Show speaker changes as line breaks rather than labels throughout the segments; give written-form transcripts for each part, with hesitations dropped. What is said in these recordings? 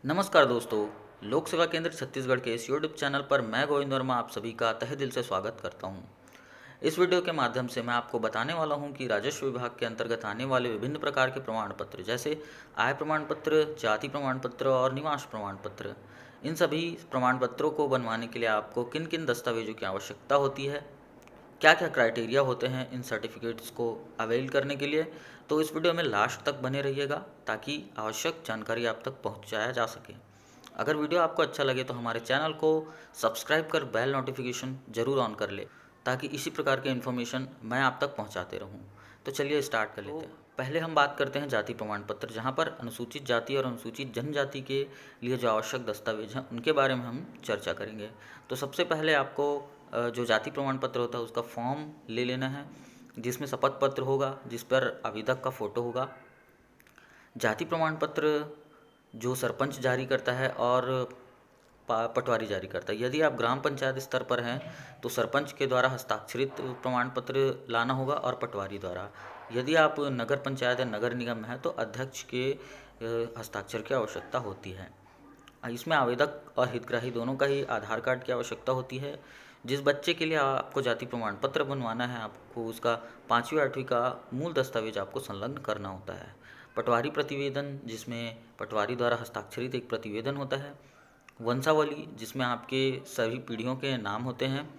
नमस्कार दोस्तों। लोक सेवा केंद्र छत्तीसगढ़ के इस यूट्यूब चैनल पर मैं गोविंद वर्मा आप सभी का तहे दिल से स्वागत करता हूं। इस वीडियो के माध्यम से मैं आपको बताने वाला हूं कि राजस्व विभाग के अंतर्गत आने वाले विभिन्न प्रकार के प्रमाण पत्र जैसे आय प्रमाण पत्र, जाति प्रमाण पत्र और निवास प्रमाण पत्र, इन सभी प्रमाण पत्रों को बनवाने के लिए आपको किन किन दस्तावेजों की आवश्यकता होती है, क्या क्या क्राइटेरिया होते हैं इन सर्टिफिकेट्स को अवेल करने के लिए। तो इस वीडियो में लास्ट तक बने रहिएगा ताकि आवश्यक जानकारी आप तक पहुंचाया जा सके। अगर वीडियो आपको अच्छा लगे तो हमारे चैनल को सब्सक्राइब कर बेल नोटिफिकेशन जरूर ऑन कर ले ताकि इसी प्रकार के इन्फॉर्मेशन मैं आप तक पहुंचाते रहूं। तो चलिए स्टार्ट कर लेते हैं। पहले हम बात करते हैं जाति प्रमाण पत्र, जहां पर अनुसूचित जाति और अनुसूचित जनजाति के लिए जो आवश्यक दस्तावेज हैं उनके बारे में हम चर्चा करेंगे। तो सबसे पहले आपको जो जाति प्रमाण पत्र होता है उसका फॉर्म ले लेना है, जिसमें शपथ पत्र होगा जिस पर आवेदक का फ़ोटो होगा। जाति प्रमाण पत्र जो सरपंच जारी करता है और पटवारी जारी करता है। यदि आप ग्राम पंचायत स्तर पर हैं तो सरपंच के द्वारा हस्ताक्षरित प्रमाण पत्र लाना होगा और पटवारी द्वारा। यदि आप नगर पंचायत या नगर निगम में हैं तो अध्यक्ष के हस्ताक्षर की आवश्यकता होती है। इसमें आवेदक और हितग्राही दोनों का ही आधार कार्ड की आवश्यकता होती है। जिस बच्चे के लिए आपको जाति प्रमाण पत्र बनवाना है आपको उसका 5वीं 8वीं का मूल दस्तावेज आपको संलग्न करना होता है। पटवारी प्रतिवेदन, जिसमें पटवारी द्वारा हस्ताक्षरित एक प्रतिवेदन होता है। वंशावली, जिसमें आपके सभी पीढ़ियों के नाम होते हैं।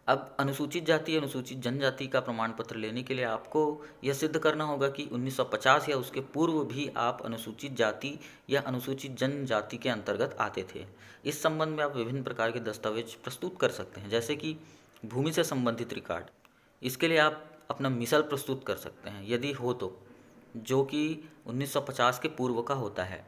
अब अनुसूचित जाति अनुसूचित जनजाति का प्रमाण पत्र लेने के लिए आपको यह सिद्ध करना होगा कि 1950 या उसके पूर्व भी आप अनुसूचित जाति या अनुसूचित जनजाति के अंतर्गत आते थे। इस संबंध में आप विभिन्न प्रकार के दस्तावेज प्रस्तुत कर सकते हैं, जैसे कि भूमि से संबंधित रिकॉर्ड। इसके लिए आप अपना मिसल प्रस्तुत कर सकते हैं यदि हो तो, जो कि 1950 के पूर्व का होता है।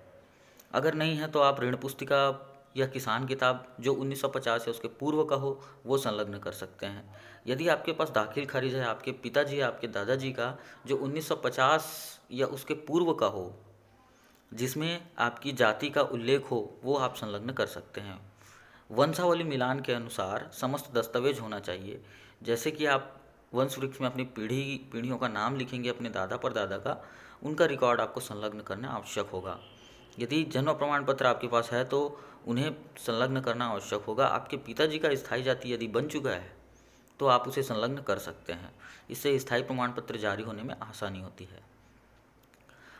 अगर नहीं है तो आप ऋण पुस्तिका या किसान किताब जो 1950 या उसके पूर्व का हो वो संलग्न कर सकते हैं। यदि आपके पास दाखिल खारिज है आपके पिताजी या आपके दादाजी का जो 1950 या उसके पूर्व का हो, जिसमें आपकी जाति का उल्लेख हो, वो आप संलग्न कर सकते हैं। वंशावली मिलान के अनुसार समस्त दस्तावेज होना चाहिए, जैसे कि आप वंश वृक्ष में अपनी पीढ़ियों का नाम लिखेंगे, अपने दादा परदादा का, उनका रिकॉर्ड आपको संलग्न करना आवश्यक होगा। यदि जन्म प्रमाण पत्र आपके पास है तो उन्हें संलग्न करना आवश्यक होगा। आपके पिताजी का स्थायी जाति यदि बन चुका है तो आप उसे संलग्न कर सकते हैं। इससे स्थायी प्रमाण पत्र जारी होने में आसानी होती है।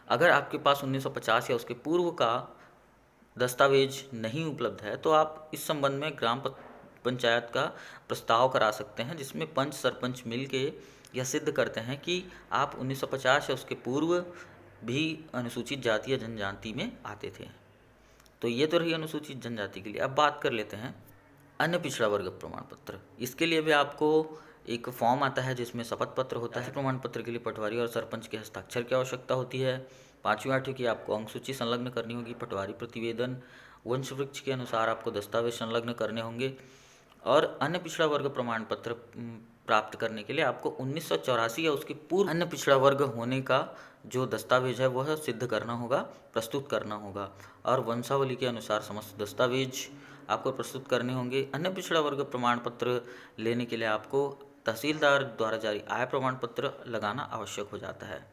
अगर आपके पास 1950 या उसके पूर्व का दस्तावेज नहीं उपलब्ध है तो आप इस संबंध में ग्राम पंचायत का प्रस्ताव करा सकते हैं, जिसमें पंच सरपंच मिल के यह सिद्ध करते हैं कि आप 1950 या उसके पूर्व भी अनुसूचित जाति या जनजाति में आते थे। तो ये तो रही अनुसूचित जनजाति के लिए। अब बात कर लेते हैं अन्य पिछड़ा वर्ग प्रमाण पत्र। इसके लिए भी आपको एक फॉर्म आता है जिसमें शपथ पत्र होता है। प्रमाण पत्र के लिए पटवारी और सरपंच के हस्ताक्षर की आवश्यकता होती है। 5वीं 8वीं की आपको अंक सूची संलग्न करनी होगी। पटवारी प्रतिवेदन, वंश वृक्ष के अनुसार आपको दस्तावेज संलग्न करने होंगे। और अन्य पिछड़ा वर्ग प्रमाण पत्र प्राप्त करने के लिए आपको 1984 या उसके पूर्व अन्य पिछड़ा वर्ग होने का जो दस्तावेज है वह सिद्ध करना होगा, प्रस्तुत करना होगा। और वंशावली के अनुसार समस्त दस्तावेज आपको प्रस्तुत करने होंगे। अन्य पिछड़ा वर्ग प्रमाण पत्र लेने के लिए आपको तहसीलदार द्वारा जारी आय प्रमाण पत्र लगाना आवश्यक हो जाता है।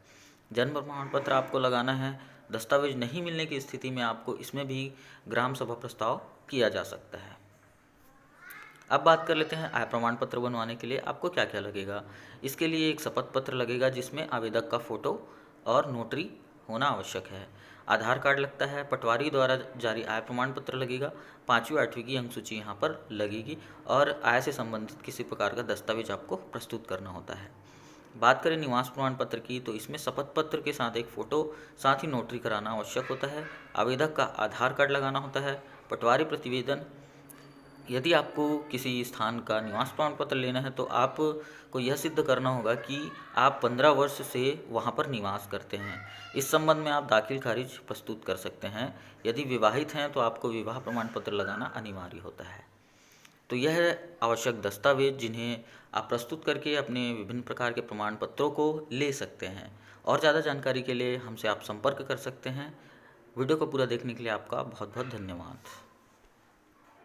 जन्म प्रमाण पत्र आपको लगाना है। दस्तावेज नहीं मिलने की स्थिति में आपको इसमें भी ग्राम सभा प्रस्ताव किया जा सकता है। अब बात कर लेते हैं आय प्रमाण पत्र बनवाने के लिए आपको क्या क्या लगेगा। इसके लिए एक शपथ पत्र लगेगा जिसमें आवेदक का फ़ोटो और नोटरी होना आवश्यक है। आधार कार्ड लगता है। पटवारी द्वारा जारी आय प्रमाण पत्र लगेगा। 5वीं 8वीं की अंक सूची यहाँ पर लगेगी और आय से संबंधित किसी प्रकार का दस्तावेज आपको प्रस्तुत करना होता है। बात करें निवास प्रमाण पत्र की तो इसमें शपथ पत्र के साथ एक फ़ोटो साथ ही नोटरी कराना आवश्यक होता है। आवेदक का आधार कार्ड लगाना होता है। पटवारी प्रतिवेदन, यदि आपको किसी स्थान का निवास प्रमाण पत्र लेना है तो आपको यह सिद्ध करना होगा कि आप 15 वर्ष से वहां पर निवास करते हैं। इस संबंध में आप दाखिल खारिज प्रस्तुत कर सकते हैं। यदि विवाहित हैं तो आपको विवाह प्रमाण पत्र लगाना अनिवार्य होता है। तो यह आवश्यक दस्तावेज जिन्हें आप प्रस्तुत करके अपने विभिन्न प्रकार के प्रमाण पत्रों को ले सकते हैं। और ज़्यादा जानकारी के लिए हमसे आप संपर्क कर सकते हैं। वीडियो को पूरा देखने के लिए आपका बहुत बहुत धन्यवाद।